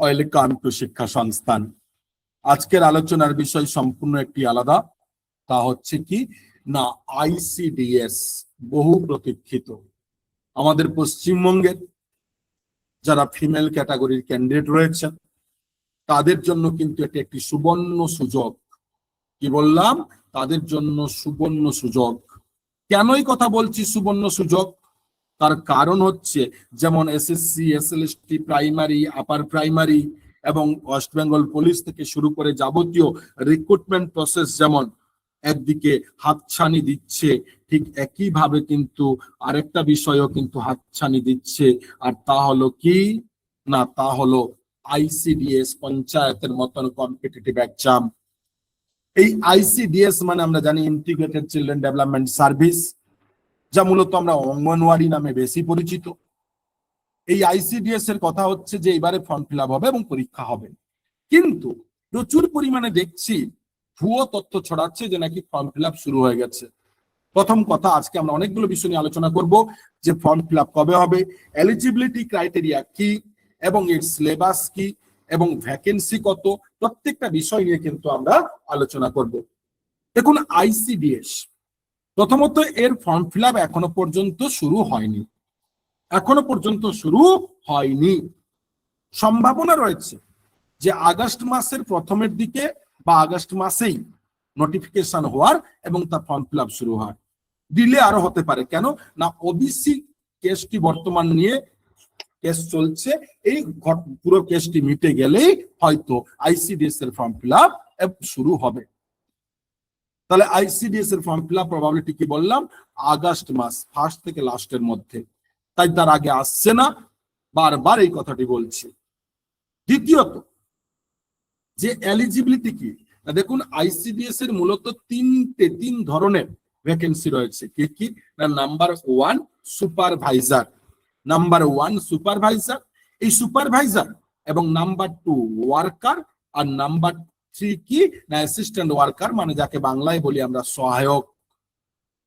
Welcome to শিক্ষা সংস্থান। আজকের আলোচনার বিষয় সম্পূর্ণ একটি আলাদা, তা হচ্ছে কি না আইসিডিএস, বহু প্রতীক্ষিত। আমাদের পশ্চিমবঙ্গের যারা ফিমেল ক্যাটাগরির ক্যান্ডিডেট রয়েছেন তাদের জন্য কিন্তু এটি একটি সুবর্ণ সুযোগ। কি বললাম? তাদের জন্য সুবর্ণ সুযোগ। কেনই কথা বলছি সুবর্ণ সুযোগ? তার কারণ হচ্ছে যেমন SSC, SLST, primary, upper primary এবং ওয়েস্ট বেঙ্গল পুলিশ থেকে শুরু করে যাবতীয় রিক্রুটমেন্ট প্রসেস যেমন একদিকে হাতছানি দিচ্ছে, ঠিক একইভাবে কিন্তু আরেকটা বিষয়ও কিন্তু হাতছানি দিচ্ছে। আর তা হলো কি না, তা হলো আইসিডিএস, পঞ্চায়েতের মতন কম্পিটিটিভ এক্সাম। এই আইসিডিএস মানে আমরা জানি ইন্টিগ্রেটেড চিলড্রেন ডেভেলপমেন্ট সার্ভিস, যা মূলত আমরা অঙ্গনওয়াড়ি নামে বেশি পরিচিত। এই আইসিডিএস এর কথা হচ্ছে যে এবারে ফর্ম ফিল আপ হবে এবং পরীক্ষা হবে, কিন্তু প্রচুর পরিমাণে দেখছি ভুয়ো তথ্য ছড়াচ্ছে যে নাকি ফর্ম ফিল আপ শুরু হয়ে গেছে। প্রথম কথা, আজকে আমরা অনেকগুলো বিষয় নিয়ে আলোচনা করব যে ফর্ম ফিল আপ কবে হবে, এলিজিবিলিটি ক্রাইটেরিয়া কি, এবং এর সিলেবাস কি, এবং ভ্যাকেন্সি কত, প্রত্যেকটা বিষয় নিয়ে কিন্তু আমরা আলোচনা করব। দেখুন, আইসিডিএস প্রথমত এর ফর্ম ফিল আপ এখনো পর্যন্ত শুরু হয়নি। সম্ভাবনা রয়েছে যে আগস্ট মাসের প্রথমের দিকে বা আগস্ট মাসেই নোটিফিকেশন হওয়ার এবং তার ফর্ম ফিল আপ শুরু হয়। ডিলে আরো হতে পারে। কেন না, ওবিসি কেসটি বর্তমান নিয়ে কেস চলছে, এই পুরো কেসটি মিটে গেলেই হয়তো আইসিডিএস এর ফর্ম ফিল আপ শুরু হবে। তাহলে আইসিডিএস এর ফর্ম ফিল আপ প্রবাবিলিটি কি বললাম? আগস্ট মাস ফার্স্ট থেকে লাস্টের মধ্যে। তাই তার আগে আসছে না, বারবার এই কথাটি বলছি। দ্বিতীয়ত, যে এলিজিবিলিটি কি, দেখুন আইসিডিএস এর মূলত তিন ধরনের ভ্যাকেন্সি রয়েছে। কি কি না, নাম্বার ওয়ান সুপারভাইজার, এই সুপারভাইজার, এবং নাম্বার টু ওয়ার্কার, আর নাম্বার থ্রি কি না অ্যাসিস্ট্যান্ট ওয়ার্কার, মানে যাকে বাংলায় বলি আমরা সহায়ক।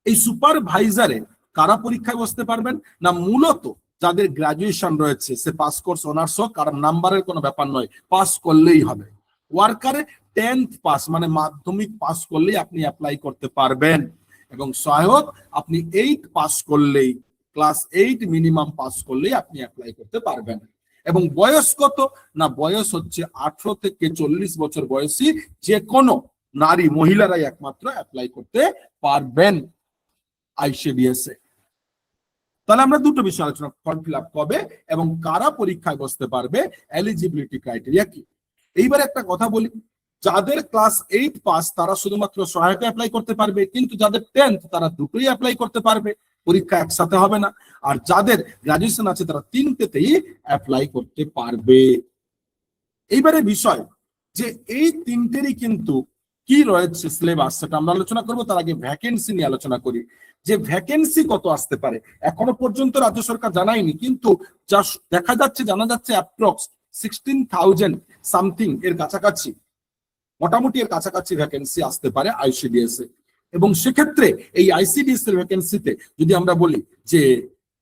এই সুপারভাইজারে কারা পরীক্ষায় বসতে পারবেন না, মূলত যাদের গ্রাজুয়েশন রয়েছে, সে পাস কোর্স অনার্স হোক, কারণ নাম্বারের কোনো ব্যাপার নয়, পাস করলেই হবে। ওয়ার্কারে 10th পাস মানে মাধ্যমিক পাস করলেই আপনি অ্যাপ্লাই করতে পারবেন, এবং সহায়ক আপনি 8 পাস করলেই, ক্লাস 8 মিনিমাম পাস করলেই আপনি অ্যাপ্লাই করতে পারবেন। এবং বয়স কত না, বয়স হচ্ছে 18 থেকে 40 বছর বয়সী যে কোনো নারী, মহিলারাই একমাত্র অ্যাপ্লাই করতে পারবেন আইসিডিএস এ। তাহলে আমরা দুটো বিষয় আলোচনা, ফর্ম ফিল আপ কবে এবং কারা পরীক্ষায় বসতে পারবে, এলিজিবিলিটি ক্রাইটেরিয়া কি। এইবার একটা কথা বলি, যাদের ক্লাস 8 পাস তারা শুধুমাত্র সহায়ক অ্যাপ্লাই করতে পারবে, কিন্তু যাদের 10th তারা দুটোই অ্যাপ্লাই করতে পারবে, পরীক্ষা একসাথে হবে না। আর যাদের গ্রাজুয়েশন আছে তারা তিনটেতেই অ্যাপ্লাই করতে পারবে। এইবারে বিষয় যে এই তিনটেরই কিন্তু কি রয়েছে সিলেবাস, সেটা আমরা আলোচনা করবো। তার আগে ভ্যাকেন্সি নিয়ে আলোচনা করি, যে ভ্যাকেন্সি কত আসতে পারে। এখনো পর্যন্ত রাজ্য সরকার জানায়নি, কিন্তু যা দেখা যাচ্ছে, জানা যাচ্ছে অ্যাপ্রক্স 16,000 সামথিং এর কাছাকাছি, মোটামুটি এর কাছাকাছি ভ্যাকেন্সি আসতে পারে আইসিডিএস এ। এবং সেক্ষেত্রে এই আইসিডিএস এর ভ্যাকেন্সিতে যদি আমরা বলি যে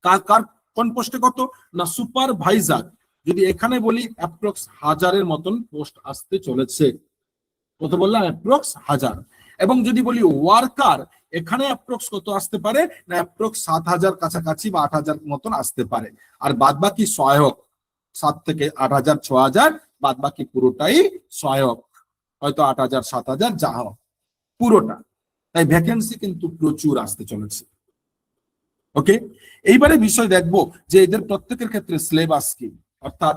কার কোন পোস্টে কত না, সুপারভাইজার যদি এখানে বলি অ্যাপ্রক্স 1000-এর মতন পোস্ট আসতে চলেছে। কত বললাম? অ্যাপ্রক্স 1000। এবং যদি বলি ওয়ার্কার, এখানে অ্যাপ্রক্স কত আসতে পারে না, অ্যাপ্রক্স 7000 কাছাকাছি বা 8000 মতন আসতে পারে। আর বাদ বাকি সহায়ক, 7 থেকে 8000, 6000, বাদ বাকি পুরোটাই সহায়ক, হয়তো 8000, 7000 যা হোক পুরোটা। তাই ভ্যাকেন্সি কিন্তু প্রচুর আসতে চলেছে। ওকে, এইবারে বিষয় দেখবো যে এদের প্রত্যেকের ক্ষেত্রে সিলেবাস কি, অর্থাৎ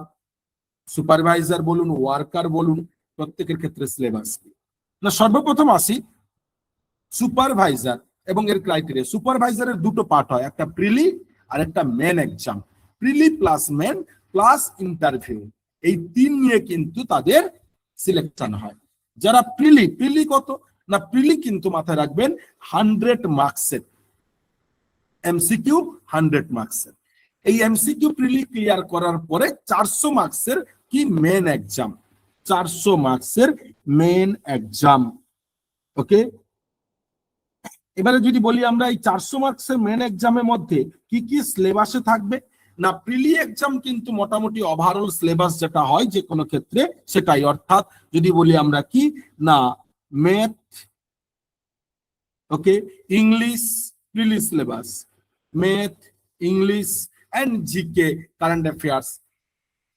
সুপারভাইজার বলুন, ওয়ার্কার বলুন, প্রত্যেকের ক্ষেত্রে সিলেবাস কি। না, সর্বপ্রথম আসি সুপারভাইজার এবং এর ক্রাইটেরিয়া। সুপারভাইজারের দুটো পার্ট হয়, একটা প্রিলি আর একটা মেন এক্সাম। প্রিলি প্লাস মেন প্লাস ইন্টারভিউ, এই তিন নিয়ে কিন্তু তাদের সিলেকশন হয়। যারা প্রিলি কত না, প্রিলি কিন্তু মাথায় রাখবেন 100 মার্কসের এমসিকিউ, 100 মার্কসের। এই এমসিকিউ প্রিলি ক্লিয়ার করার পরে 400 মার্কসের কি মেন এক্সাম, 400 মার্কসের মেন এক্সাম। ওকে, এবারে যদি বলি আমরা এই 400 মার্কসের মেন এক্সামের মধ্যে কি কি সিলেবাসে থাকবে না প্রিলি এক্সাম কিন্তু মোটামুটি ওভারঅল সিলেবাস যেটা হয় যে কোনো ক্ষেত্রে সেটাই, অর্থাৎ যদি বলি আমরা কি না math, okay, English prelim syllabus, math, English and GK, current affairs,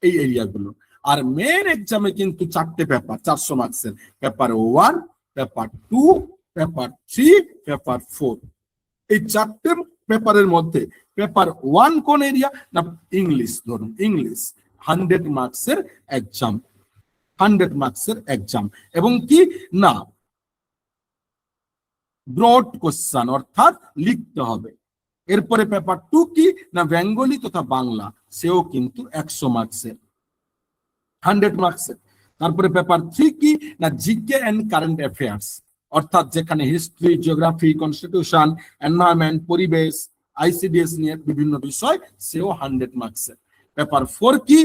এই এরিয়াগুলো। আর মেন এক্সামে কিন্তু 4টে পেপার 400 মার্কসের, পেপার 1, পেপার 2, পেপার 3, পেপার 4। এই 4টে পেপারের মধ্যে পেপার 1 কোন এরিয়া না ইংলিশ, ধরুন ইংলিশ 100 মার্কসের এক্সাম, 100 মার্কসের এক্সাম, এবং কি না ব্রড কোশ্চেন অর্থাৎ লিখতে হবে। এরপরে পেপার 2 কি না বেঙ্গলি তথা বাংলা, সেও কিন্তু 100 মার্কসের, 100 মার্কসের। তারপরে পেপার 3 কি না জিকে এন্ড কারেন্ট অ্যাফেয়ার্স, অর্থাৎ যেখানে হিস্ট্রি, জিওগ্রাফি, কনস্টিটিউশন, এনভায়রনমেন্ট, পরিবেশ, আইসিডিএস নিয়ে বিভিন্ন বিষয়, সেও 100 মার্কসের। পেপার 4 কি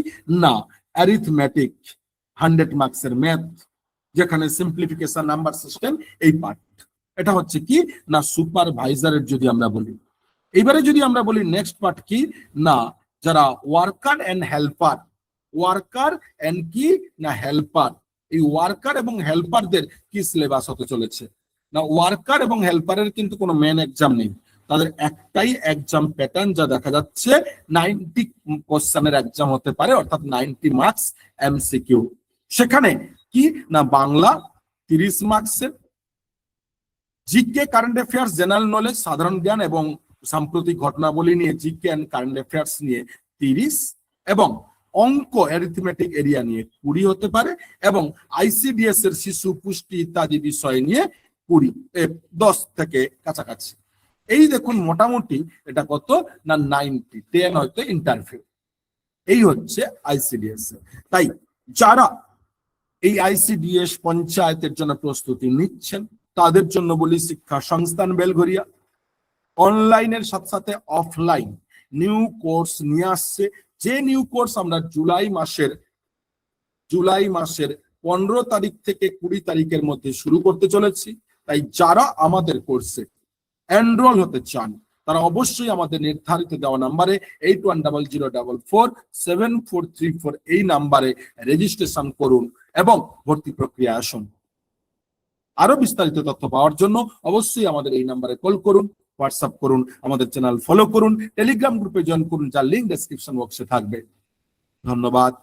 না অ্যারিথমেটিক, 100 মার্কসের ম্যাথ, যেখানে সিম্পলিফিকেশন, নাম্বার সিস্টেম, এই পার্ট। এটা হচ্ছে কি না সুপারভাইজারের যদি আমরা বলি। এবারে যদি আমরা বলি নেক্সট পার্ট কি না যারা worker and helper, worker and কি না হেল্পার, এই ওয়ার্কার এবং হেল্পারদের কি সিলেবাস হতে চলেছে না ওয়ার্কার এবং হেল্পারের কিন্তু কোনো মেন এক্সাম নেই, তাদের একটাই এক্সাম প্যাটার্ন যা দেখা যাচ্ছে 90 কোশ্চেনের এক্সাম হতে পারে, অর্থাৎ 90 মার্কস এমসিকিউ। সেখানে কি না বাংলা 30 মার্কসের, GK current affairs, general knowledge, সাধারণ জ্ঞান এবং সাম্প্রতিক ঘটনাবলী নিয়ে জিকে এন্ড কারেন্ট অ্যাফেয়ার্স নিয়ে 30, এবং অঙ্ক অ্যারিথমেটিক এরিয়া নিয়ে 20 হতে পারে, এবং আইসিডিএস এর শিশু পুষ্টি ইত্যাদি বিষয় নিয়ে 10 থেকে কাছাকাছি। এই দেখুন মোটামুটি এটা কত না 90, 10 হয়তো ইন্টারভিউ। এই হচ্ছে আইসিডিএস। তাই যারা এই আইসিডিএস পঞ্চায়েতের জন্য প্রস্তুতি নিচ্ছেন তাদের জন্য বলি শিক্ষা সংস্থান বেলঘরিয়া অনলাইনের সাথে সাথে অফলাইন নিউ কোর্স নিয়ে আসছে। যে নিউ কোর্স আমরা জুলাই মাসের 15 তারিখ থেকে 20 তারিখের মধ্যে শুরু করতে চলেছি। তাই যারা আমাদের কোর্সে এনরোল হতে চান তারা অবশ্যই আমাদের নির্ধারিত দেওয়া নাম্বারে 8100447434 এই নাম্বারে রেজিস্ট্রেশন করুন এবং ভর্তি প্রক্রিয়া আসুন। আরো বিস্তারিত তথ্য পাওয়ার জন্য অবশ্যই আমাদের এই নাম্বারে কল করুন, হোয়াটসঅ্যাপ করুন, আমাদের চ্যানেল ফলো করুন, টেলিগ্রাম গ্রুপে জয়েন করুন, যার লিংক ডেসক্রিপশন বক্সে থাকবে। ধন্যবাদ।